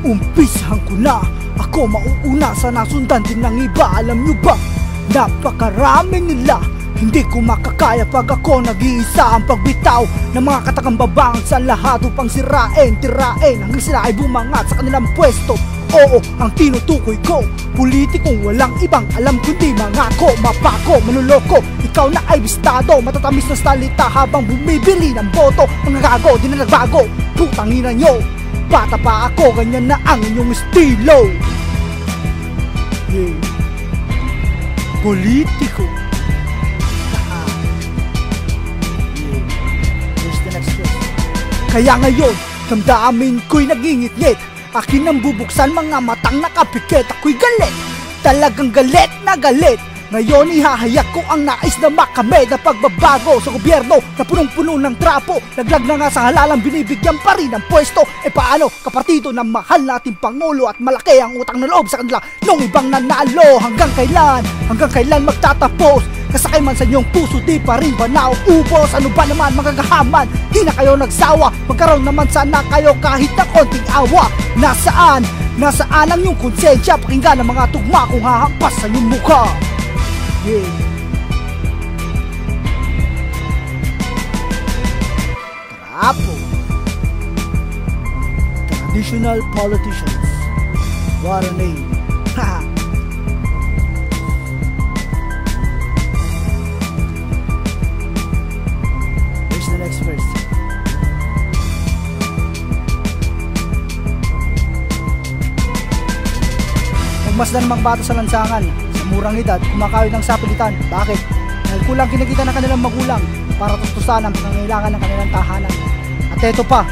Umpisahan ko na, ako mauuna sa nasundan din ng iba. Alam nyo ba, napakarami nila, hindi ko makakaya pag ako nag-iisa. Ang pagbitaw ng mga katakambabang sa lahat upang sirain, tirain hanggang sila ay bumangat sa kanilang pwesto. Oo, ang tinutukoy ko, politikong walang ibang alam kundi mangako, mapako, manuloko. Ikaw na ay bistado, matatamis na salita habang bumibili ng boto. Mga gago, di na nagbago, putang ina nyo. Bata pa ako, ganyan na ang inyong estilo. Yeah. Politiko. Here's the next verse. Kaya ngayon, damdamin ko'y nagingit-ngit. Akin ang bubuksan mga matang nakapikit. Ako'y galit, talagang galit na galit. Ngayon ihahayak ko ang nais na makamit na pagbabago sa gobyerno na punong-puno ng trapo. Laglag na nga sa halalang binibigyan pa rin ng pwesto. E paano kapartido ng mahal nating Pangulo at malaki ang utang na loob sa kanila nung ibang nanalo? Hanggang kailan magtatapos? Kasakay man sa inyong puso, di pa rin ba nauubos? Ano ba naman magagahaman? Di na kayo nagsawa, magkaroon naman sana kayo kahit na konting awa. Nasaan ang iyong konsensya? Pakinggan ang mga tugma kung hahampas sa iyong mukha. Yeah. Trapo. Traditional politicians. What a name. Haha. Here's the next verse. Magmasdan mang bata sa lansangan, sa murang edad, kumakawit ng sapilitan. Bakit? Dahil kulang kinikita ng kanilang magulang para tustusan ang pangangailangan ng kanilang tahanan. At eto pa,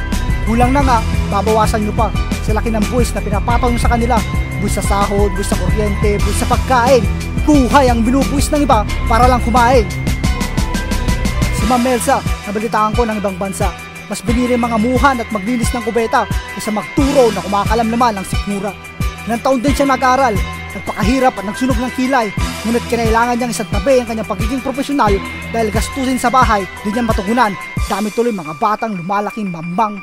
kulang na nga, babawasan nyo pa sa laki ng buwis na pinapataw nyo sa kanila. Buwis sa sahod, buwis sa kuryente, buwis sa pagkain. Buhay ang binubuwis ng iba para lang kumain. Si Ma'am Elsa, nabalitaan ko ng ibang bansa, mas binili mga muhan at maglinis ng kubeta kaysa magturo na kumakalam naman ng sikmura. Ilang taon din siya nag-aral, nagpakahirap at nagsunog ng kilay. Ngunit kinailangan niyang isang tabi ang kanyang pagiging profesional dahil gastusin sa bahay, di niya matugunan. Dami tuloy mga batang lumalaking mambang.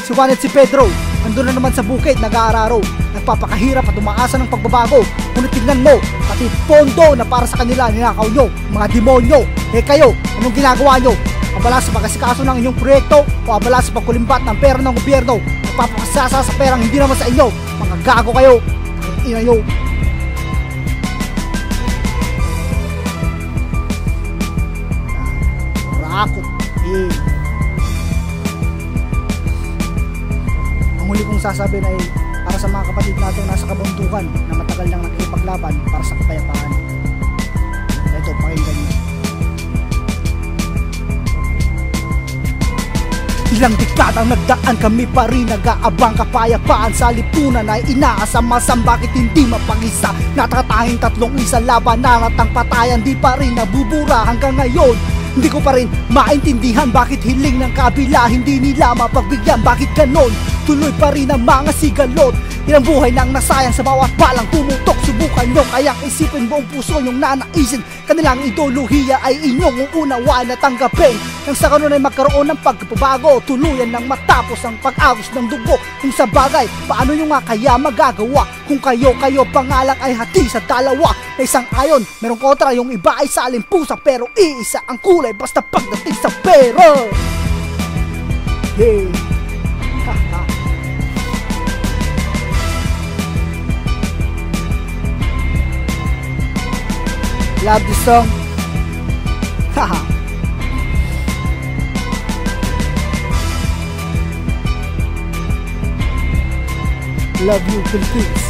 Subalit si Pedro, andun na naman sa bukid nag-aararo, nagpapakahirap at umaasa ng pagbabago. Ngunit tignan mo, pati pondo na para sa kanila ninakaw nyo, mga demonyo. Eh kayo, anong ginagawa nyo? Abala sa pagkasikaso ng inyong proyekto o abala sa pagkulimbat ng pera ng gobyerno? Nagpapakasasa sa perang hindi naman sa inyo. Mga gago kayo, ang ina nyo. Rakot. Ang huli kong sasabihin ay para sa mga kapatid natin nasa kabundukan na matagal nang nakikipaglaban para sa kapayapaan. Ito, pakinggan nyo. Ilang dekadang nagdaan, kami pa rin nag-aabang kapayapaan sa lipunan ay inaasam-asam. Bakit hindi mapag-isa? Natatahing tatlong isa labanan at ang patayan di pa rin nabubura hanggang ngayon. Hindi ko pa rin maintindihan bakit hiling ng kabila hindi nila mapagbigyan. Bakit ganon? Tuloy pa rin ang mga sigalot. Ilang buhay nang nasayang sa bawat balang tumutok. Subukan nyo kayang isipin buong puso nyong nanaisin. Kanilang ideolohiya ay inyong uunawaan at tanggapin. Nang sa kanon ay magkaroon ng pagpapabago, tuluyan nang matapos ang pag-agos ng dugo. Kung sa bagay, paano nyo nga kaya magagawa? Kung kayo pangalang ay hati sa dalawa na isang ayon, merong kontra, yung iba ay salimpusa. Pero iisa ang kulay basta pagdating sa pera. Yeah. Love this song. Haha. Love you, Philippines.